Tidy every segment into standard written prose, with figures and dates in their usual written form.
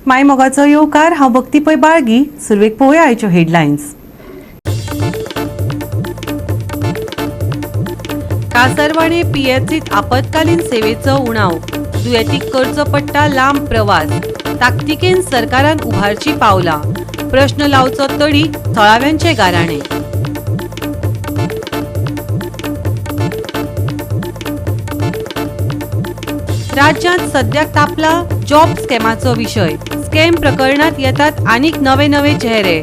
मायमोगाचो येवकार हांव भक्ती पै बाळगी. सुरवेक पळोवया आयच्यो हेडलायन्स. कासरवाडे पीएचसीत आपतकालीन सेवेचो उणाव. दुयेंतीक करचो पडटा लांब प्रवास. ताकतिकेन सरकारान उभारची पावलां. प्रश्न लावचो तडी थळाव्यांचे गाराणे. राज्यांत सद्याक तापला जॉब स्कॅमाचो विशय. स्कॅम प्रकरणात येतात आनीक नवे नवे चेहरे.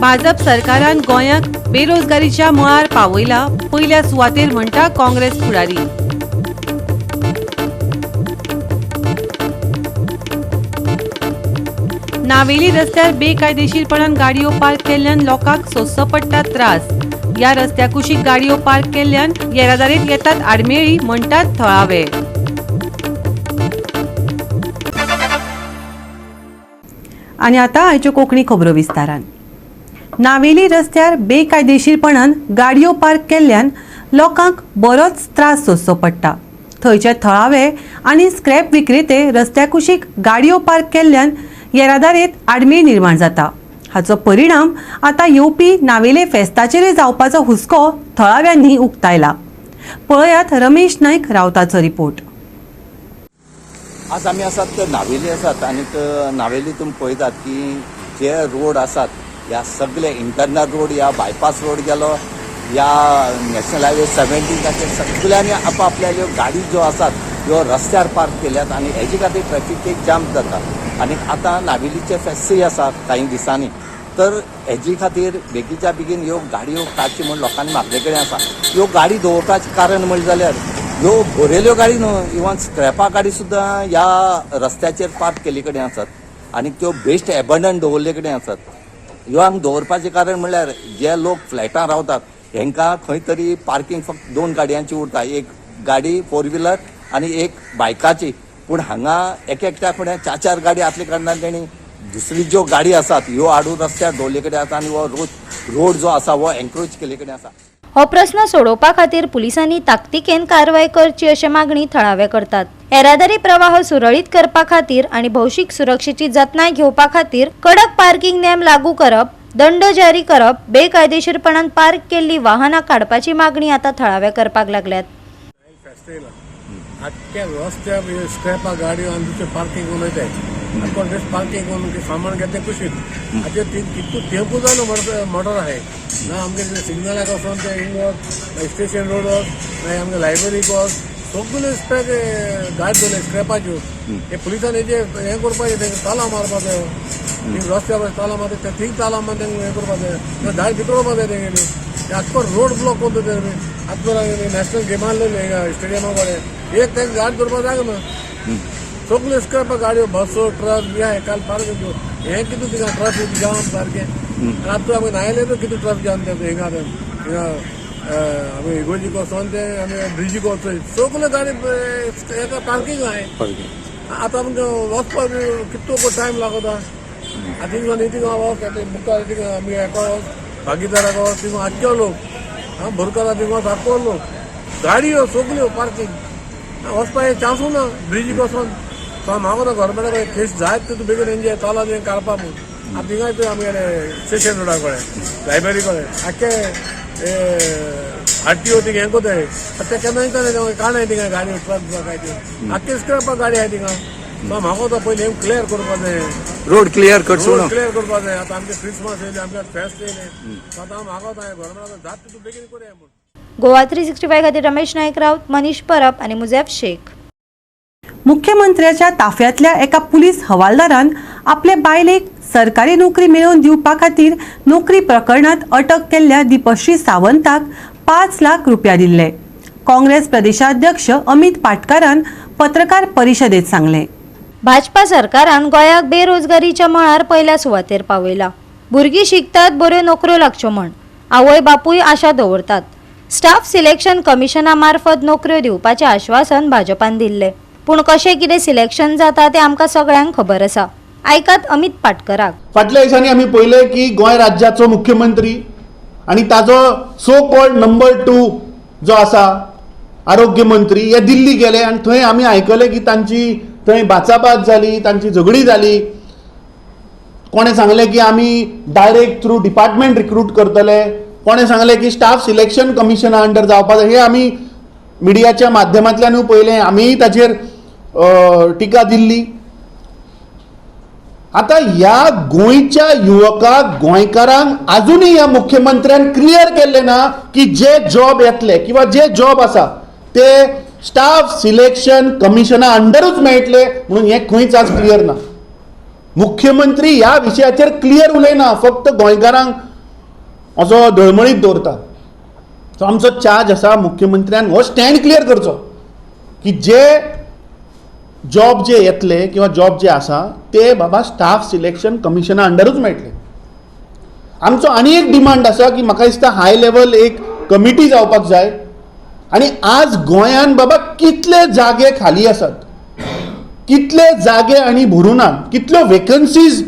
भाजप सरकारान गोंयांक बेरोजगारीच्या मळार पावयला. पयल्या सुवातेर म्हणटा काँग्रेस फुडारी. नावेली रस्त्यार बेकायदेशीरपणान गाडयो पार्क केल्ल्यान लोकांक सोंसचो पडटा त्रास. ह्या रस्त्या कुशीक गाडयो पार्क केल्ल्यान येरादारीत येतात आडमेळी म्हणटात थळावे. आनी आतां आयच्यो कोंकणी खबरो विस्तारान. नावेली रस्त्यार बेकायदेशीरपणान गाडयो पार्क केल्ल्यान लोकांक बरोच त्रास सोंसचो पडटा. थंयचे थळावे आनी स्क्रॅप विक्रेते रस्त्या कुशीक गाडयो पार्क केल्ल्यान येरादारीत आडमेळ निर्माण जाता. हाचो परिणाम आतां येवपी नावेले फेस्ताचेरय जावपाचो हुस्को थळाव्यांनी उक्तायला. पळयात रमेश नायक रावताचो रिपोर्ट. आज आमी आसात नावेली आसात आनी नावेली तुमी पळयतात की जे रोड आसात ह्या सगळे इंटरनल रोड या बायपास रोड गेलो या नॅशनल हायवे 17 सगळ्यांनी आपापल्या गाडी ज्यो आसात ह्यो रस्त्यार पार्क केल्यात आनी हेजे खातीर ट्रॅफिक एक जाम जाता. आनी आतां नावेलीचे फेस्तूय आसा कांय दिसांनी, तर हेजे खातीर बेगीच्या बेगीन ह्यो गाडयो काडची म्हूण लोकांनी म्हाजे कडेन आसा. ह्यो गाडी दवरपाचें कारण म्हणलें जाल्यार ह्यो भरिल्ल्यो गाडी न्हू, इवन स्क्रॅपा गाडी सुद्दां ह्या रस्त्याचेर पार्क केल्ले कडेन आसात आनी त्यो बेस्ट एबंडन दवरले कडेन आसात. ह्यो हांगा दवरपाचें कारण म्हणल्यार जे लोक फ्लॅटां रावतात हेंकां खंय तरी पार्किंग फक्त 2 गाडयांची उरता. एक गाडी 4 व्हिलर आनी एक बायकाची. पूण हांगा एकट्या फुडें 4 गाडी आसले कारणान तेणी दुसरी ज्यो गाडी आसात ह्यो हाडून रस्त्यार दवरले कडेन आसा आनी हो रोड जो आसा हो एन्क्रोच केले कडेन आसा. हो प्रश्न सोडोवपा खातीर पुलिसांनी ताकतिकेन कारवाय करची अशी मागणी थळावे करतात. येरादारी प्रवाह सुरळीत करपा खातीर आनी भौशीक सुरक्षेची जतनाय घेवपा खातीर कडक पार्किंग नेम लागू करप, दंड जारी करप, बेकायदेशीरपणान पार्क केल्ली वाहनां काडपाची मागणी आतां थळावे करपाक लागल्यात. आख्या रस्त्या स्क्रॅपा गाडयो आनी दुसरे पार्किंग करून वयताय. बेस्ट पार्किंग करून सामान घेते कुशीक हाचे कितू तेंपू जालो मर्डर आहे ना. आमगे सिग्नलाक वचोन ते हिंग स्टेशन रोड मागीर आमगे लायब्ररीक वच सगळे स्पॅक गाडी दवरले स्क्रॅपाच्यो. हे पुलिसान हेजे हें करपाचें तेंका ताला मारपाचो. रस्त्यार ताला मारता ते ठीक ताला मार तेंका हें करपाचें धाड भितर वचपा जाय तेंगेली. आजको रोड ब्लॉक करता ते आजको नॅशनल गेम आसलेले स्टेडियमा कडेन एक तेंका गाडी दवरपा जाय ना. सगळे स्क्रॅप गाडयो बसो ट्रक बी आहाय काल पार्क हें कितू थिंगा ट्रॅफिक जाम सारकें. आतां आमी नायले कितू ट्रॅफिक जाम ते हिंगा आमी इगोजीक वचोन ते आमी ब्रिजीक वचोय सगळे गाडी हेका पार्किंग आहाय. आतां आमकां वचपाक कितू टायम लागता. आतां थिंगा थिंगा वच मुखार थिंगा आमी हेका वच भागीदाराक वच थिंगा आख्यो लोक भरकरा थिंगा वच आख्खो लोक गाडयो सगल्यो पार्किंग वचपाक चान्सू ना. ब्रिजीक वचोन म्हाका तो गव्हर्मेंटाक केस जायत तितू बेगीन एनजॉय ताला तें काडपा म्हूण आतां थिंगाय तुवें आमगेले स्टेशन रोडा कडेन लायब्ररी कडेन आख्खे आरटीओ थिंगा हें कोताय ते केन्ना येता काणाय थिंगा गाडयो ट्रक काय त्यो आख्खे स्क्रॅपा गाडी आहाय थिंगा. सो म्हाका तो पयलीं हें क्लियर करपा जाय. रोड क्लियर करचो क्लियर करपा जाय. आतां आमचे क्रिसमस येयले आमचे फेस्त येयले आतां हांव म्हाका गव्हर्मेंटाक जाता तितू बेगीन करया म्हूण. गोवा 365 खातीर रमेश नायक रावत, मनीष परब आनी मुजेफ शेख. मुख्यमंत्र्याच्या ताफ्यातल्या एका पुलीस हवालदारान आपले बायलेक सरकारी नोकरी मेळोवन दिवपा खातीर नोकरी प्रकरणात अटक केल्ल्या दीपश्री सावंताक 5 लाख रुपया दिल्ले. काँग्रेस प्रदेशाध्यक्ष अमित पाटकारान पत्रकार परिशदेत सांगले. भाजपा सरकारान गोंयाक बेरोजगारीच्या मळार पयल्या सुवातेर पावयला. भुरगीं शिकतात बऱ्यो नोकऱ्यो लागच्यो म्हण आवय बापूय आशा दवरतात. स्टाफ सिलेक्शन कमिशना मार्फत नोकऱ्यो दिवपाचें आश्वासन भाजपान दिल्ले. पूण कशें कितें सिलेक्शन जाता तें आमकां सगळ्यांक खबर आसा. आयकात अमित पाटकराक. फाटल्या दिसांनी आमी पळयलें की गोंय राज्याचो मुख्यमंत्री आनी ताजो सो कॉल्ड नंबर 2 जो आसा आरोग्य मंत्री हे दिल्ली गेले आनी थंय आमी आयकलें की तांची थंय बाचाबाच जाली, तांची झगडी जाली कोणे सांगले की आमी डायरेक्ट थ्रू डिपार्टमेंट रिक्रूट करतले, कोणे सांगले की स्टाफ सिलेक्शन कमिशना अंडर जावपाक जाय, हे आमी मिडियाच्या माध्यमांतल्यानूय पळयलें, आमीय ताचेर टिका दिल्ली. आता ह्या गोंयच्या युवकांक गोंयकारांक अजूनही ह्या मुख्यमंत्र्यान क्लियर केल्ले ना की जे जॉब येतले किंवा जे जॉब आसा ते स्टाफ सिलेक्शन कमिशना अंडरूच मेळटले म्हणून हे खंयच आज क्लियर ना. मुख्यमंत्री ह्या विशयाचेर क्लियर उलयना, फक्त गोंयकारांक असो दळमळीत दवरता. सो आमचो चार्ज आसा मुख्यमंत्र्यान हो स्टँड क्लियर करचो की जे जॉब जे येतले किंवा जॉब जे आसा ते बाबा स्टाफ सिलेक्शन कमिशना अंडरूच मेळटले. आमचो आनी एक डिमांड आसा की म्हाका दिसता हाय लेवल एक कमिटी जावपाक जाय. आणि आज गोंयान बाबा कितले जागे खाली आसात, कितले जागे आनी भरुनात, कितल्यो वेकन्सीज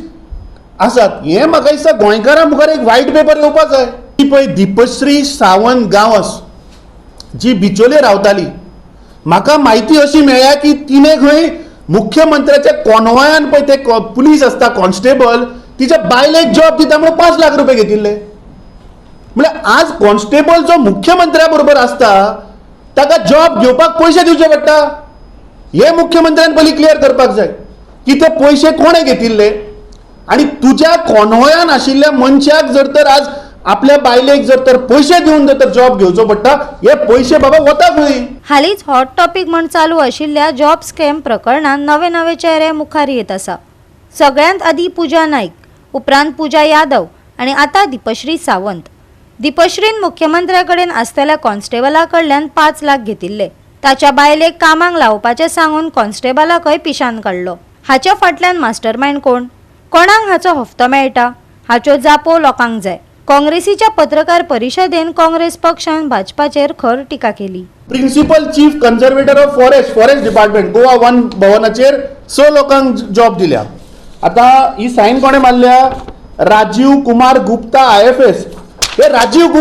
आसात, हे म्हाका दिसता गोंयकारां मुखार एक व्हाईट पेपर येवपाक जाय. ती पळय दिपश्री सावंत गांवस जी बिचोले रावताली, म्हाका म्हायती अशी मेळ्ळ्या की तिने खंय मुख्यमंत्र्याच्या कॉन्वॉयान पळय ते पुलीस आसता कॉन्स्टेबल, तिच्या बायलेक जॉब दिता म्हणून 5 लाख रुपये घेतिल्ले. म्हळ्यार आज कॉन्स्टेबल जो मुख्यमंत्र्या बरोबर आसता ताका जॉब घेवपाक पयशे दिवचे पडटा. हे मुख्यमंत्र्यान पयलीं क्लियर करपाक जाय की ते पयशे कोणे घेतिल्ले, आणि तुज्या कॉन्वॉयान आशिल्ल्या मनशाक जर तर आज आपल्या बायलेक जर तर पयशे दिवन जर तर जॉब घेवचो पडटा, हे पयशे बाबा वता खंय. हालींच हॉट टॉपिक म्हण चालू आशिल्ल्या जॉब स्कॅम प्रकरणात नवे नवे चेहरे मुखार येत आसा. सगळ्यांत आदी पूजा नाईक, उपरांत पूजा यादव आणि आता दिपश्री सावंत. दिपश्रीन मुख्यमंत्र्याकडेन आसतल्या कॉन्स्टेबला कडल्यान 5 लाख घेतिल्ले. ताच्या बायलेक कामाक लावपाचें सांगून कॉन्स्टेबलाकय पिशान काडलो. हाच्या फाटल्यान मास्टरमाइंड कोण, कोणाक हाचो हफ्तो मेळटा, हाच्यो जापो लोकांक जाय. काँग्रेसीच्या पत्रकार परिशदेन काँग्रेस पक्षान भाजपाचेर खर टिका केली. Principal chief conservator of forest department Goa 1 भवनाचेर 6 लोकांक जॉब दिल्या. आता ही सायन कोणे मारल्या, राजीव कुमार गुप्ता IFS. हे राजीव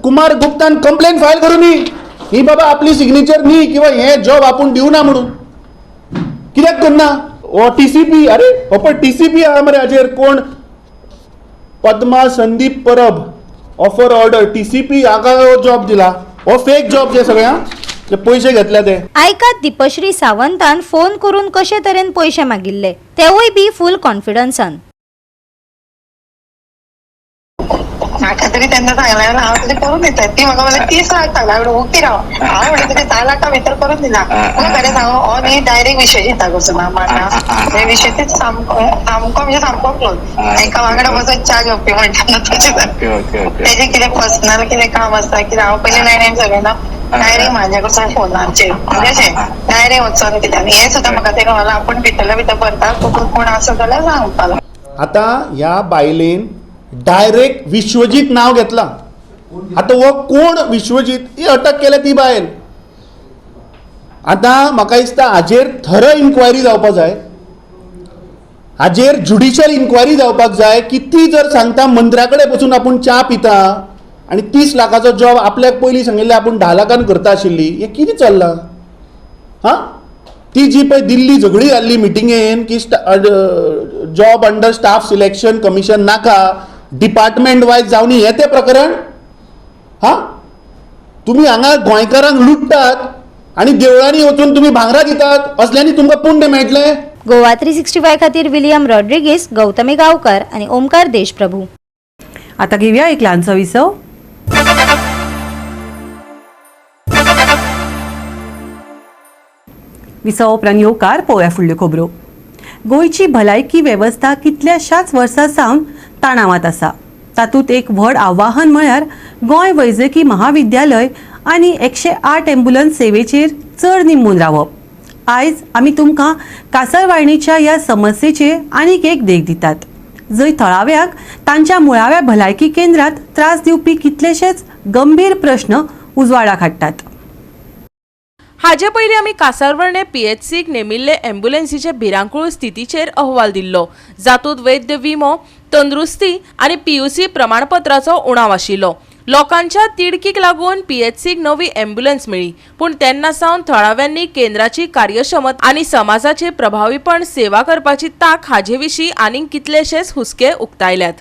कुमार गुप्तान कंप्लेंट फायल करून ही बाबा आपली सिग्नेचर न्ही किंवा हे जॉब आपूण दिवना म्हणून कित्याक करना. हो TCP, अरे हो पण TCP आहा मरे हाचेर, कोण Padma Sandeep Parab offer order TCP हाका जॉब दिला. हो फेक जॉब जे सगळ्या जे पयशे घेतले ते. आयकात दिपश्री सावंतान फोन करून कशे तरेन पयशे मागिल्ले, तेवूय बी फुल कॉन्फिडन्सान. म्हाका तरी तेन्ना सांगलें हांव तुजें करून दिता. ती म्हाका म्हणल्यार 30 लाख सांगला, ओके राव. हांव म्हणलें तुजें 10 लाखा भितर करून दिना. खरें सांगू हो न्ही डायरेक्ट विशय चिंता करचो ना माना. हे विशय ते सामको म्हणजे सामको क्लोज. एका वांगडा बसत च्या घेवपी म्हणटा तेजें कितें पर्सनल कितें काम आसता, कितें हांव पयलीं लायनीन सगळें ना डायरेक्ट म्हाज्या कडच्यान फोनाचेर म्हणजे अशें डायरेक्ट वचून कित्याक हें सुद्दां म्हाका तें कळना. आपूण भितरल्या भितर भरता, कोण आसा जाल्यार सांगपाक. आता ह्या बायलेन डायरेक्ट विश्वजीत नाव घेतला. आता वो कोण विश्वजीत, ही अटक केल्या ती बायल. आता म्हाका दिसता हाजेर थरो इन्क्वायरी जावपाक जाय, हाजेर ज्युडिशियल इन्क्वायरी जावपाक जाय की ती जर सांगता मंत्र्या कडेन बसून आपूण च्या पिता आणि 30 लाखाचो जॉब आपल्याक पयलीं सांगिल्ले आपूण 10 लाखान करता आशिल्ली, हे कितें चल्लां. हां, ती जी पळय दिल्ली झगडी जाल्ली मिटिंगेन की job under staff selection commission नाका, डिपार्टमेंट वायज जावन हे ते प्रकरण. हां, तुमी हांगा गोंयकारांक लुटतात आणि देवळांनी वचून तुमी भांगरां दितात, असल्यांनी तुमकां पुण्य मेळटलें. गोवा 365 खातीर विलियम रॉड्रिगीस, गौतमी गांवकार आणि ओमकार देशप्रभू. आता घेऊया एक ल्हानसो विसव. विसव उपरांत येवकार पळोवया फुडल्यो खबरो. गोंयची भलायकी वेवस्था कितल्याशाच वर्सां सावन ताणावात आसा. तातूंत एक व्हड आव्हान म्हळ्यार गोंय वैजकी महाविद्यालय आनी 108 एम्ब्युलन्स सेवेचेर चड निंबून रावप. आयज आमी तुमकां कासरवाळणीच्या ह्या समस्येचे आनीक एक देख दितात, जंय थळाव्याक तांच्या मुळाव्या भलायकी केंद्रात त्रास दिवपी कितलेशेच गंभीर प्रश्न उजवाडाक हाडटात. हाजे पयलीं आमी कासारवळणे PHCक नेमिल्ले अँब्युलन्सीचे भिरांकूळ स्थितीचेर अहवाल दिल्लो, जातूंत वैद्य विमो, तंदुरुस्ती आनी PUC प्रमाणपत्राचो उणाव आशिल्लो. लोकांच्या तिडकीक लागून पीएचसीक नवी अँब्युलन्स मेळ्ळी, पूण तेन्ना सावन थळाव्यांनी केंद्राची कार्यक्षमता आनी समाजाचे प्रभावीपण सेवा करपाची तांक हाचे विशीं आनीक कितलेशेच हुस्के उक्तायल्यात.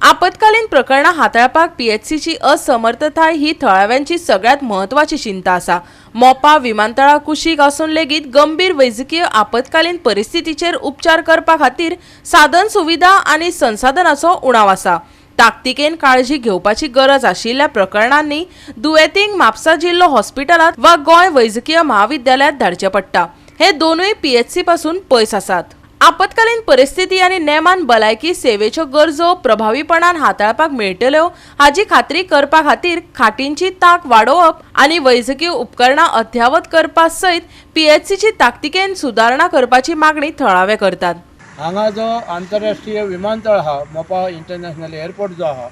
आपतकालीन प्रकरणां हाताळपाक पीएचसीची असमर्थताय ही थळाव्यांची सगळ्यात म्हत्वाची चिंता आसा. मोपा विमानतळा कुशीक आसून लेगीत गंभीर वैजकीय आपतकालीन परिस्थितीचेर उपचार करपा खातीर साधन सुविधा आनी संसाधनांचो उणाव आसा. ताकतिकेन काळजी घेवपाची गरज आशिल्ल्या प्रकरणांनी दुयेंतींक म्हापसा जिल्लो हॉस्पिटलांत वा गोंय वैजकीय महाविद्यालयांत धाडचें पडटा. हे दोनूय पीएचसी पासून पयस आसात. आपतकालीन परिस्थिती आनी नेमान भलायकी सेवेच्यो गरजो प्रभावीपणान हाताळपाक मेळटल्यो हाची खात्री करपा खातीर खाटींची तांक वाडोवप आनी वैजकीय उपकरणां अद्यावत करपा सयत पीएचसीची ताकतिकेन सुदारणा करपाची मागणी थळावे करतात. हांगा जो आंतरराष्ट्रीय विमानतळ आहा, मोपा इंटरनॅशनल एअरपोर्ट जो आहा,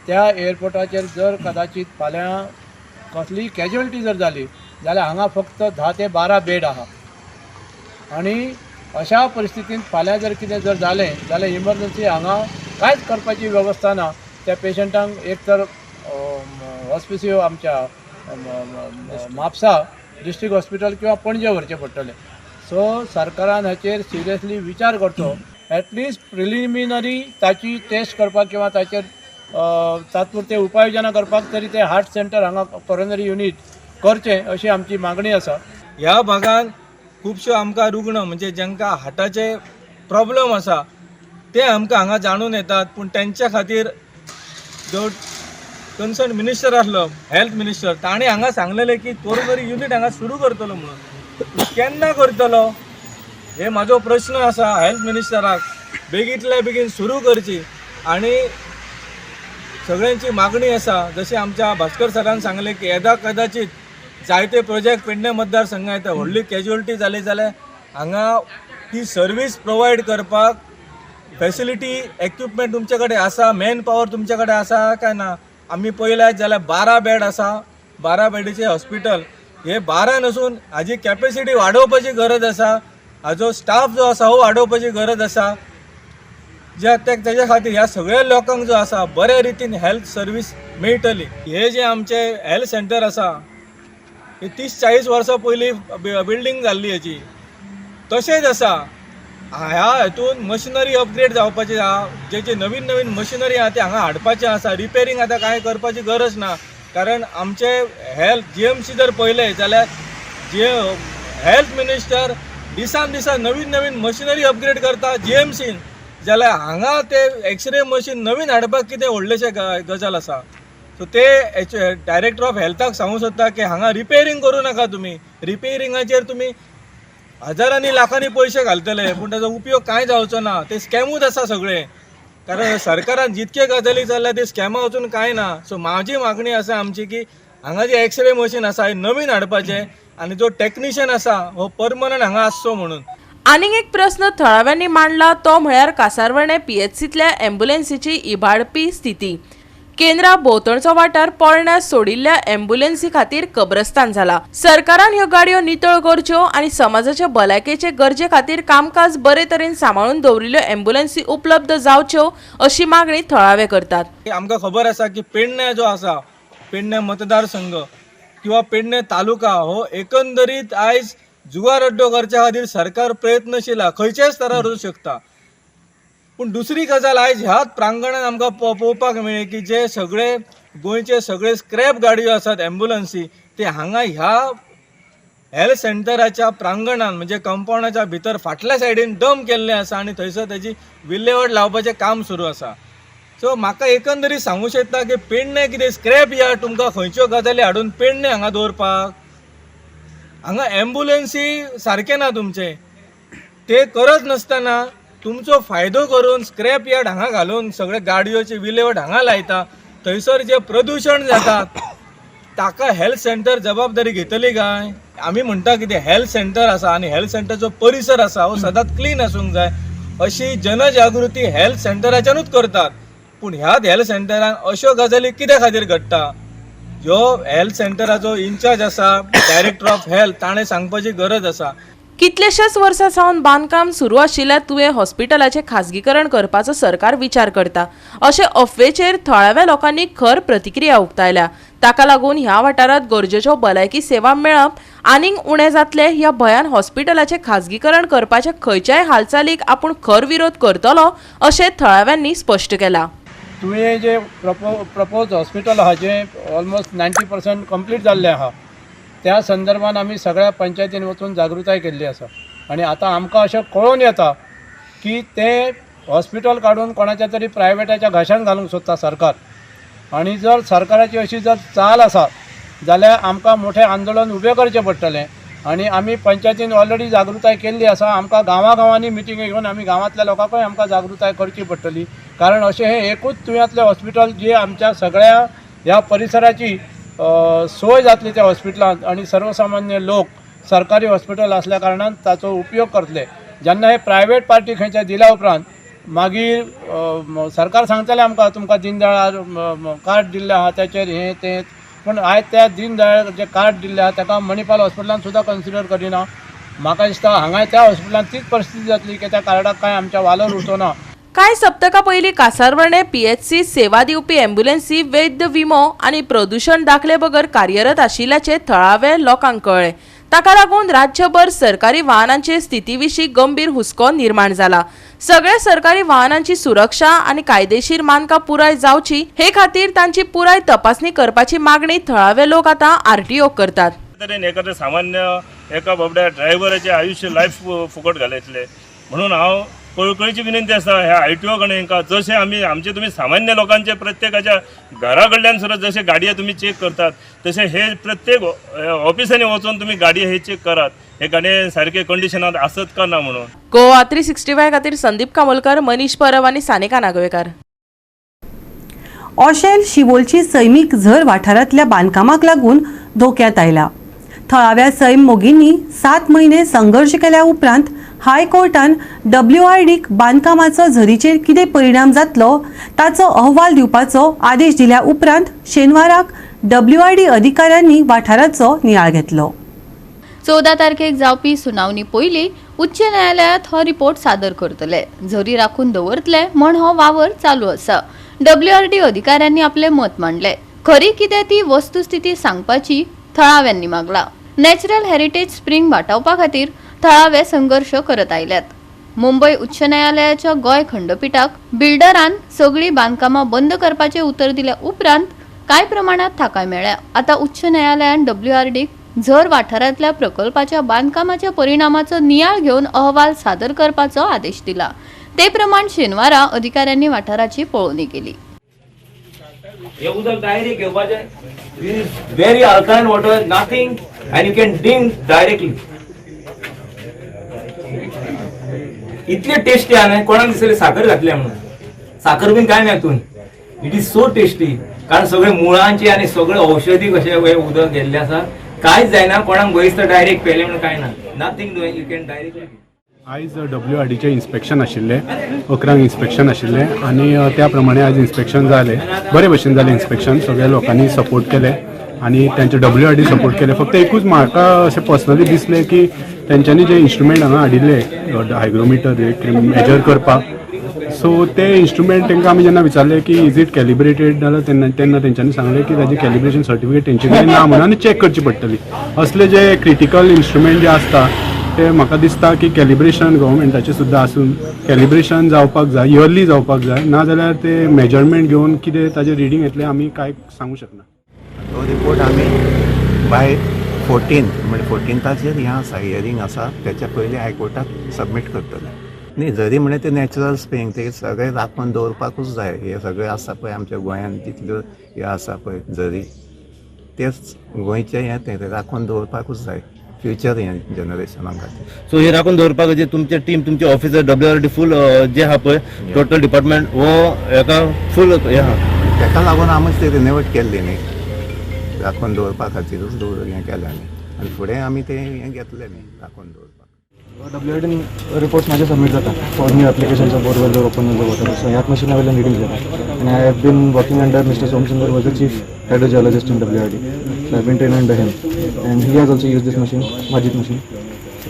त्या एअरपोर्टाचेर जर कदाचित फाल्यां कसलीय कॅज्युअलिटी जर जाली जाल्यार हांगा फक्त 10 ते 12 बेड आहा. आनी अशा परिस्थितींत फाल्यां जर कितें जर जालें जाल्यार इमर्जन्सी हांगा कांयच करपाची वेवस्था ना. त्या पेशंटांक एक तर हॉस्पिसियो आमच्या म्हापसा डिस्ट्रिक्ट हॉस्पिटल किंवा पणजे व्हरचें पडटलें. सो सरकारान हाचेर सिरियसली विचार करचो. एटलिस्ट प्रिलिमिनरी ताची टेस्ट करपाक किंवा ताचेर तात्पुरते उपाय योजना करपाक तरी ते हार्ट सेंटर हांगा कोरोनरी युनिट करचें अशी आमची मागणी आसा. ह्या भागान खुबश्यो आमकां रुग्ण म्हणजे जांकां हार्टाचे प्रॉब्लेम आसा ते आमकां हांगा जाणून येतात, पूण तेंच्या खातीर जो कन्सर्न मिनिस्टर आसलो, हेल्थ मिनिस्टर, ताणें हांगा सांगलेलें की कोरोनरी युनिट हांगा सुरू करतलो म्हणून. केन्ना करतलो हे म्हाजो प्रश्न आसा हेल्थ मिनिस्टराक. बेगींतल्या बेगीन सुरू करची. आनी सगळ्यांची मागणी आसा जशें आमच्या भास्कर सरान सांगलें की येदा कदाचित जायते प्रोजेक्ट पेडणे मतदारसंघात येता, व्हडली कॅज्युअलिटी जाली जाल्यार हांगा ती सर्वीस प्रोवायड करपाक फॅसिलिटी इक्विपमेंट तुमचे कडेन आसा, मॅन पावर तुमचे कडेन आसा काय ना. आमी पळयल्यात जाल्यार 12 बेड आसा, 12 बेडीचे हॉस्पिटल. हे 12 नसून हाजी कॅपेसिटी वाडोवपाची गरज आसा, हाजो स्टाफ जो आसा हो वाडोवपाची गरज आसा. तेच्या खातीर ह्या सगळ्या लोकांक जो आसा बऱ्या रितीन हेल्थ सर्वीस मेळटली. हे जे आमचे हेल्थ सेंटर आसा ही 30-40 वर्सां पयलीं बिल्डींग जाल्ली हेची, तशेंच आसा. ह्या हेतून मशिनरी अपग्रेड जावपाची आहा. जे नवीन नवीन मशिनरी आहा ते हांगा हाडपाचें आसा. रिपेरींग आतां कांय करपाची गरज ना, कारण आमचे हेल्थ जीएमसी जर पळयलें जाल्यार हेल्थ मिनिस्टर दिसान दिसान नवीन नवीन मशिनरी अपग्रेड करता जीएमसीन, जाल्यार हांगा ते एक्सरे मशीन नवीन हाडपाक कितें व्हडलेशें गजाल आसा. सो ते डायरेक्टर ऑफ हेल्थाक सांगूं सोदता की हांगा रिपेरींग करूं नाका तुमी. रिपेरींगाचेर तुमी हजारांनी लाखांनी पयशे घालतले पूण ताचो उपयोग कांय जावचो ना. ते स्कॅमूच आसा सगळे, कारण सरकारान जितके गजाली जाल्ल्या ते स्कॅमा वचून कांय ना. सो म्हाजी मागणी आसा आमची की हांगा जे एक्सरे मशीन आसा हे नवीन हाडपाचें आनी जो टेक्निशियन आसा हो परमनंट हांगा आसचो म्हणून. आनीक एक प्रस्न थळाव्यांनी मांडला तो म्हळ्यार कासारवणे पीएचसीतल्या अँब्युलन्सीची इबाडपी स्थिती. केंद्रा भोंवतणचो वाठार पळण्यास सोडिल्ल्या अँब्युलन्सी खातीर कब्रस्तान जाला. सरकारान ह्यो गाडयो नितळ करच्यो आनी समाजाच्या भलायकेचे गरजे खातीर कामकाज बरे तरेन सांबाळून दवरिल्ल्यो अँब्युलन्सी उपलब्ध जावच्यो अशी मागणी थळावे करतात. आमकां खबर आसा की पेडणे जो आसा, पेडणे मतदारसंघ किंवा पेडणे तालुका हो एकंदरीत आयज जुगार अड्डो करच्या खातीर सरकार प्रयत्नशील आहा, खंयच्याय स्तरार वचूं शकता. पूण दुसरी गजाल आयज ह्याच प्रांगणात आमकां पळोवपाक मेळ्ळी की जे सगळे गोंयचे सगळे स्क्रॅप गाडयो आसात अँब्युलन्सी ते हांगा ह्या हेल्थ सेंटराच्या प्रांगणान म्हणजे कंपाउंडाच्या भितर फाटल्या सायडीन डंप केल्ले आसा आनी थंयसर ताची विल्हेवाट लावपाचें काम सुरू आसा. सो म्हाका एकंदरीत सांगूं शकता की पेडणे कितें स्क्रॅप यार्ड तुमकां खंयच्यो गजाली हाडून पेडणे हांगा दवरपाक. हांगा अँब्युलन्सी सारके ना तुमचे. ते करत नासतना तुमचो फायदो करून स्क्रॅप यार्ड हांगा घालून सगळे गाडयोची विल्हेवाट हांगा लायता. थंयसर जे प्रदूषण जाता ताका हेल्थ सेंटर जबाबदारी घेतली काय. आमी म्हणटा कितें हेल्थ सेंटर आसा आनी हेल्थ सेंटरचो परिसर आसा हो सदांच क्लीन आसूंक जाय अशी जनजागृती हेल्थ सेंटराच्यानूच करतात. पूण ह्याच हेल्थ सेंटरान अश्यो गजाली कित्या खातीर घडटा जो हेल्थ सेंटराचो इन्चार्ज आसा डायरेक्टर ऑफ हेल्थ ताणें सांगपाची गरज आसा. कितलेशेच वर्सां सावन बांदकाम सुरू आशिल्ल्या तुवें हॉस्पिटलाचें खाजगीकरण करपाचो सरकार विचार करता अशें अफवेचेर थळाव्या लोकांनी खर प्रतिक्रिया उक्तायल्या. ताका लागून ह्या वाठारांत गरजेच्यो भलायकी सेवा मेळप आनीक उणें जातले ह्या भयान हॉस्पिटलाचें खाजगीकरण करपाच्या खंयच्याय हालचालीक आपूण खर विरोध करतलो अशें थळाव्यांनी स्पश्ट केलां. तुवें जे प्रपोज हॉस्पिटल आहा जें ऑलमोस्ट 90% कंप्लीट जाल्लें आहा त्या संदर्भात आमी सगळ्या पंचायतीन वचून जागृताय केल्ली आसा आनी आतां आमकां अशें कळून येता की तें हॉस्पिटल काडून कोणाच्या तरी प्रायवेटाच्या घाशान घालूंक सोदता सरकार. आनी जर सरकाराची अशी जर चाल आसा जाल्यार आमकां मोठें आंदोलन उबें करचें पडटलें. आनी आमी पंचायतीन ऑलरेडी जागृताय केल्ली आसा. आमकां गांवांनी मिटींग घेवन आमी गांवांतल्या लोकांकूय आमकां जागृताय करची पडटली. कारण अशें हें एकूच तुव्यांतलें हॉस्पिटल जी आमच्या सगळ्या ह्या परिसराची सोय जातली त्या हॉस्पिटलांत आनी सर्वसामान्य लोक सरकारी हॉस्पिटल असल्या कारणान ताचो उपयोग करतले. जेन्ना हे प्रायवेट पार्टी खंयच्या दिल्या उपरांत मागीर सरकार सांगतलें आमकां तुमकां दीनदयाळ कार्ड दिल्लें आहा त्याचेर हें तें, पूण आयज त्या दीनदयाळ जे कार्ड दिल्लें आहा ताका मणिपाल हॉस्पिटलान सुद्दां कन्सिडर करिना. म्हाका दिसता हांगा त्या हॉस्पिटलांत तीच परिस्थिती जातली की त्या कार्डाक कांय आमच्या वालोर उरचो. कांय सप्तकां पयलीं कासारवणे पीएचसी सेवा दिवपी अँब्युलन्सी वैद्य विमो आनी प्रदूषण दाखले बगर कार्यरत आशिल्ल्याचे थळावे लोकांक कळ्ळे. ताका लागून राज्यभर सरकारी वाहनांचे स्थिती विशीं गंभीर हुस्को निर्माण जाला. सगळ्या सरकारी वाहनांची सुरक्षा आनी कायदेशीर मानकां पुराय जावची हे खातीर तांची पुराय तपासणी करपाची मागणी थळावे लोक आतां आरटीओक करतात. एखाद्या सामान्य एका बाबड्या ड्रायव्हराचे आयुष्य लायफ फुकट घालयतले म्हणून हांव कळकळीची विनंती आसा ह्या आरटीओ कडेन हांकां जशें आमचे तुमी सामान्य लोकांचे प्रत्येकाच्या घरा कडल्यान सुद्दां जशें गाडयो तुमी चेक करतात तशें हे प्रत्येक ऑफिसांनी वचून तुमी गाडयो हे चेक करात हे गाडये सारके कंडिशनांत आसत का ना म्हणून. गोवा 365 खातीर संदीप कामोलकर, मनीष परब आनी सानिका नागवेकर. ऑशेल शिवोलची सैमीक झर वाठारांतल्या बांदकामाक लागून धोक्यांत आयला. थळाव्या सैम मोगींनी 7 म्हयने संघर्श केल्या उपरांत हायकोर्टान WRDक बांदकामाचो झरीचेर कितें परिणाम जातलो ताचो अहवाल दिवपाचो आदेश दिल्या उपरांत शेनवाराक WRD अधिकाऱ्यांनी वाठाराचो नियाळ घेतलो. 14 तारखेक जावपी सुनावणी पयलीं उच्च न्यायालयात हो रिपोर्ट सादर करतले. झरी राखून दवरतले म्हण हो वावर चालू आसा. WRD अधिकाऱ्यांनी आपले मत मांडले. खरी कितें ती वस्तुस्थिती सांगपाची थळाव्यांनी मागला. नॅचरल हेरिटेज स्प्रिंग वाटावपा खातीर थळावे संघर्ष करत आयल्यात. मुंबय उच्च न्यायालयाच्या गोंय खंडपीठाक बिल्डरान सगळी बांदकामां बंद करपाचे उतर दिल्या उपरांत कांय प्रमाणात थाकाय मेळ्ळ्या. आतां उच्च न्यायालयान WRDक झर वाठारांतल्या प्रकल्पाच्या बांदकामाच्या परिणामाचो नियाळ घेवन अहवाल सादर करपाचो आदेश दिला. ते प्रमाण शेनवारा अधिकाऱ्यांनी वाठाराची पळोवणी केली. हे उदक डायरेक्ट घेवपाचें very alkaline water nothing and you can drink directly. इतले टेस्टी आहे कोणाक दिसले साखर घातल्या म्हणून. साखर बीन काय नाही हातून. इट इज सो टेस्टी कारण सगळे मुळांचे आणि सगळे औषधी कशे उदक गेल्ले आसा. कांयच जायना कोणाक गोयस्त डायरेक्ट पेले म्हणून काय ना. Nothing doing you can directly. आयज WRDचे इन्स्पेक्शन आशिल्ले 11 इन्स्पेक्शन आशिल्ले आनी त्या प्रमाणे आयज इन्स्पेक्शन जाले. बरे भशेन जालें इन्स्पेक्शन. सगळ्या लोकांनी सपोर्ट केले आनी तेंचे WRD सपोर्ट केले. फक्त एकूच म्हाका अशें पर्सनली दिसलें की तेंच्यांनी जे इन्स्ट्रुमेंट हांगा हाडिल्ले हायग्रोमिटर मेजर करपाक सो ते इन्स्ट्रुमेंट तांकां आमी जेन्ना विचारलें की इज इट कॅलिब्रेटेड जाल्यार तेन्ना तेंच्यांनी सांगलें की ताजी कॅलिब्रेशन सर्टिफिकेट तेंचे कडेन ना म्हणून आनी चॅक करची पडटली. असले जे क्रिटिकल इन्स्ट्रुमेंट जे आसता ते म्हाका दिसता की कॅलिब्रेशन गव्हर्मेंटाचें सुद्दां आसून कॅलिब्रेशन जावपाक जाय, इयरली जावपाक जाय. नाजाल्यार ते मेजरमेंट घेवन कितें ताजें रिडींग येतलें आमी कांय सांगूं शकना. तो रिपोर्ट आमी बाय 14 म्हणजे 14ताचेर हें आसा हियरींग आसा त्याच्या पयलीं हायकोर्टाक सबमीट करतले. न्ही जरी म्हणजे ते नॅचरल स्प्रिंग ते सगळें राखून दवरपाकूच जाय. हे सगळें आसा पळय आमच्या गोंयांत जितल्यो हे आसा पळय झरी तेच गोंयचें हें ते राखून दवरपाकूच जाय फ्युचर हें जनरेशना खातीर. सो हे राखून दवरपाक जे तुमचे टीम तुमचे ऑफिसर WRD फूल जे आहा पळय टोटल डिपार्टमेंट वो हेका फूल हे आहा. ताका लागून आमीच ते रिनोवेट केल्ली न्ही राखून दवरपा खातीरूच हें केलें आनी फुडें आमी ते हें घेतलें न्ही राखून दवरपाक. WRD रिपोर्ट्स माझे सबमिट जाता for new applications of borewell और ओपन वेल वॉटर. सो ह्याच मशीन वयल्यान रिडींग जाता आनी I have been working under mister Somasundar was the chief hydrogeologist in WRD. So I been train under him and he has also use this machine, Majid machine.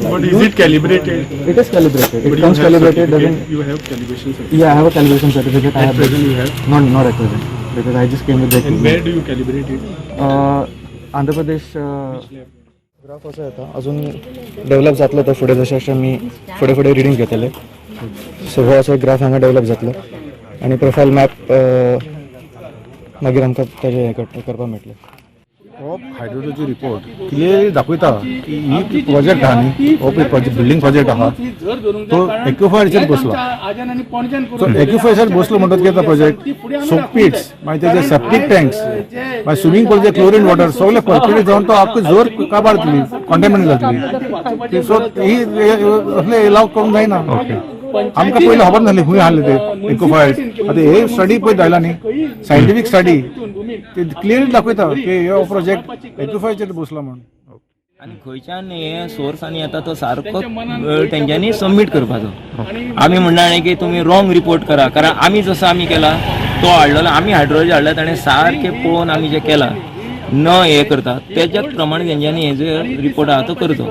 But is it calibrated? It is calibrated. It But comes you have calibrated. certificate, you have calibration certificate. Yeah, I have a calibration certificate. I At have present you have? not at present because I just came with the And where do you calibrate it? Andhra Pradesh graph असो येता अजून develop जातलो तो फुडें जशें जशें मी फुडें reading घेतले सो हो असो ग्राफ हांगा डेव्हलप जातलो आनी प्रोफायल मॅप मागीर आमकां तेजें हें करपाक मेळटलें. हो हायड्रोलॉजी रिपोर्ट क्लियरली दाखयता की ही प्रोजेक्ट आहा न्ही हो प्रोजेक्ट बिल्डींग प्रोजेक्ट आहा तो एक्युफायरचेर बसला. सो एक्युफायरचेर बसलो म्हणटच कितें प्रोजेक्ट सोकपीट्स मागीर तेजे सेप्टीक टँक्स मागीर स्विमींग पूलचे क्लोरीन वॉटर सगळे परफेक्ट जावन तो आख्खो जोर काबार जातली कॉन्टेमिनेट जातली. सो ही असले एलाव करूंक जायना. आमकां पयलीं खबर नासली खूंय आहले ते एक्युफायर्स. आतां हे स्टडी पळय जायला न्ही सायंटिफीक स्टडी ते क्लियरली दाखयता की हो प्रोजेक्ट एक्युफायरचेर बसला म्हणून. आणि खंयच्यान हे सोर्सांनी येता तो सारको तेंच्यांनी सबमीट करपाचो. आमी म्हणना न्ही की तुमी रॉंग रिपोर्ट करा कारण आमी जसो आमी केला तो हाडलेलो आमी हायड्रोलॉजी हाडला ताणें सारकें पळोवन आमी जें केलां न हे करता त्याच्याच प्रमाणे तेंच्यांनी हे जे रिपोर्ट आहा तो करचो.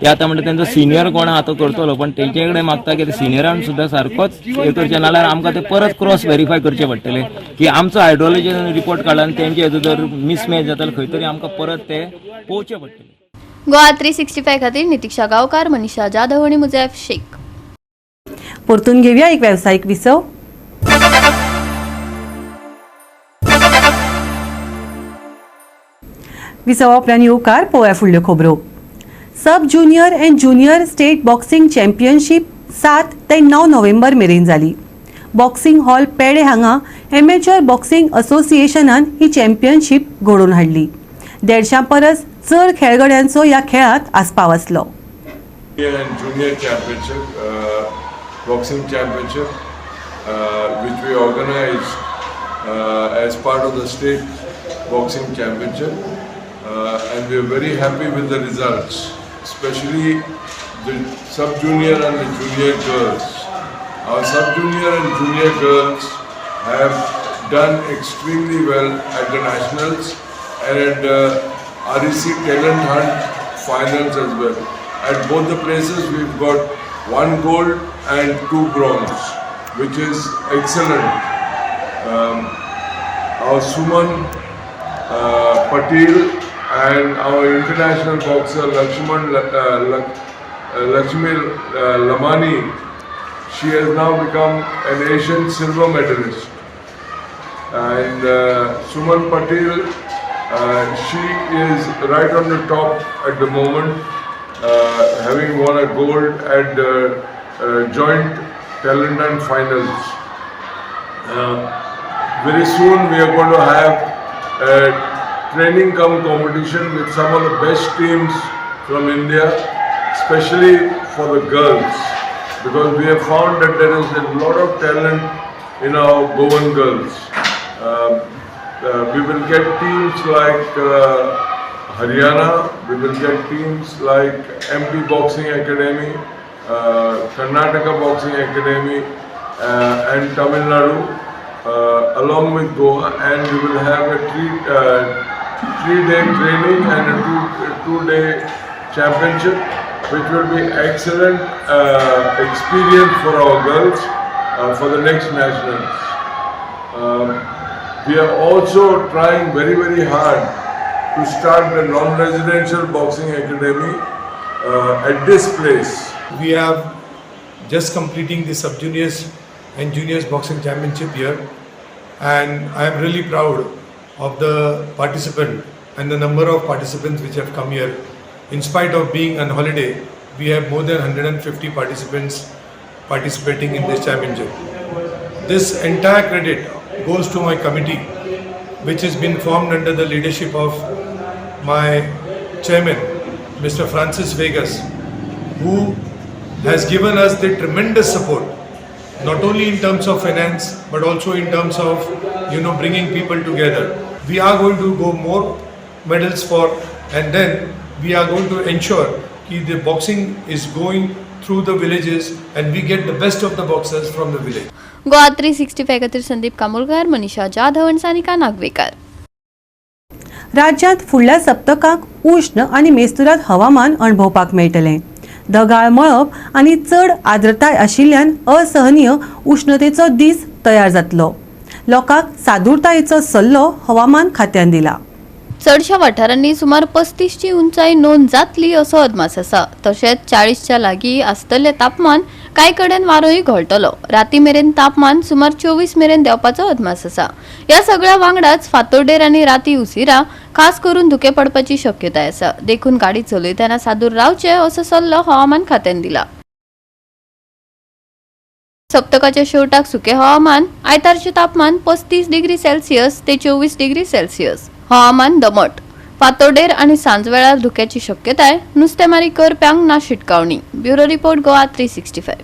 ते आतां म्हणटा तेंचो सिनियर कोण आहा तो करतलो पण तेंचे कडेन मागता की सिनियरान सुद्दां सारकोच हे करचें नाल्यार आमकां ते परत क्रॉस व्हेरीफाय करचें पडटलें की आमचो हायड्रोलॉजी रिपोर्ट काडला आनी तेंचे हेजो जर मिसमॅच जाता जाल्यार खंय तरी आमकां परत ते पळोवचें पडटलें. गोवा 365 खातीर नितीक्षा गांवकार, मनीषा जाधव आणि मुजैफ शेख. परतून घेऊया एक व्यावसायिक विसव. विसव उपरांत येवकार पळोवया फुडल्यो खबरो. सब junior end junior state boxing championship 7 ते 9 नोव्हेंबर मेरेन जाली. बॉक्सिंग हॉल पेडे हांगा एमेच्युअर बॉक्सिंग असोसिएशनान ही चॅम्पियनशीप घडोवन हाडली. 150 परस चड खेळगड्यांचो ह्या खेळांत आस्पाव आसलो. Junior championship, boxing championship, which we organized as part of the state boxing championship, and we are very happy with the results, especially the sub-junior and the junior girls. Our sub-junior and junior girls have done extremely well at the nationals and at REC Talent Hunt finals as well. At both the places we've got 1 gold and 2 bronze, which is excellent. Our Suman Patel and our international boxer Lakshmi Lamani, she has now become an Asian silver medalist. And Suman Patel, she is right on the top at the moment, having won a gold at joint talent and finals. Very soon we are going to have a training cum competition with some of the best teams from India, especially for the girls, because we have found that there is a lot of talent in our Goan girls. We will get teams like Haryana, we will get teams like MP Boxing Academy, Karnataka Boxing Academy, and Tamil Nadu, along with Goa, and we will have a 3-day training and a 2-day championship, which will be excellent experience for our girls for the next nationals. We are also trying very, very hard to start the non-residential boxing academy at this place. We have just completing the sub-juniors and juniors boxing championship here, and I am really proud of the participant and the number of participants which have come here. In spite of being on holiday, we have more than 150 participants participating in this championship. This entire credit goes to my committee, which has been formed under the leadership of my chairman, Mr. Francis Vegas, who has given us the tremendous support, not only in terms of finance, but also in terms of, bringing people together. We are going to go more medals for, and then we are going to ensure that the boxing is going through the villages and we get the best of the boxers from the village. Goa 365 खातीर संदीप कामोलकर, मनीषा जाधव आणि सानिका नागवेकर. राज्यांत फुडल्या सप्तकाक उष्ण आनी मेस्तुराद हवामान अणभवपाक मेळटलें. ढगाळ मळब आनी चड आर्द्रताय आशिल्ल्यान असहनीय उश्णतेचो दीस तयार जातलो. लोकांक सादूरतायेचो सल्लो हवामान खात्यान दिला. चडशा वाठारांनी सुमार 35 ची उंचाई नोंद जातली असो अदमास आसा. तशेंच 40 च्या लागीं आसतले तापमान कांय कडेन वारोय घोळटलो. राती मेरेन तापमान सुमार 24 मेरेन देंवपाचो अदमास आसा. ह्या सगळ्या वांगडाच फातोड्डेर आनी राती उसिरा खास करून धुके पडपाची शक्यताय आसा. देखून गाडी चलयतना सादूर रावचे असो सल्लो हवामान खात्यान दिला. सप्तकाच्या शेवटाक सुके हवामान. आयतारचे तापमान 35 डिग्री सेल्सियस ते 24 डिग्री सेल्सियस. हवामान दमट. फातोड्डेर आनी सांजवेळार धुक्याची शक्यताय. नुस्तेमारी करप्यांक ना शिटकावणी. Bureau report Goa 365.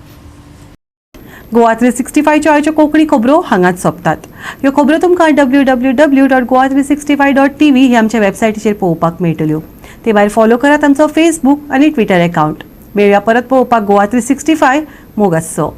गोवा 365 च्यो आयच्यो कोंकणी खबरो हांगाच सोंपतात. ह्यो खबरो तुमकां www.goa365.tv ही आमच्या वेबसायटीचेर पळोवपाक मेळटल्यो. ते भायर फॉलो करात आमचो फेसबूक आनी ट्विटर अकाउंट. मेळया परत पळोवपाक गोवा 365. मोग आसचो.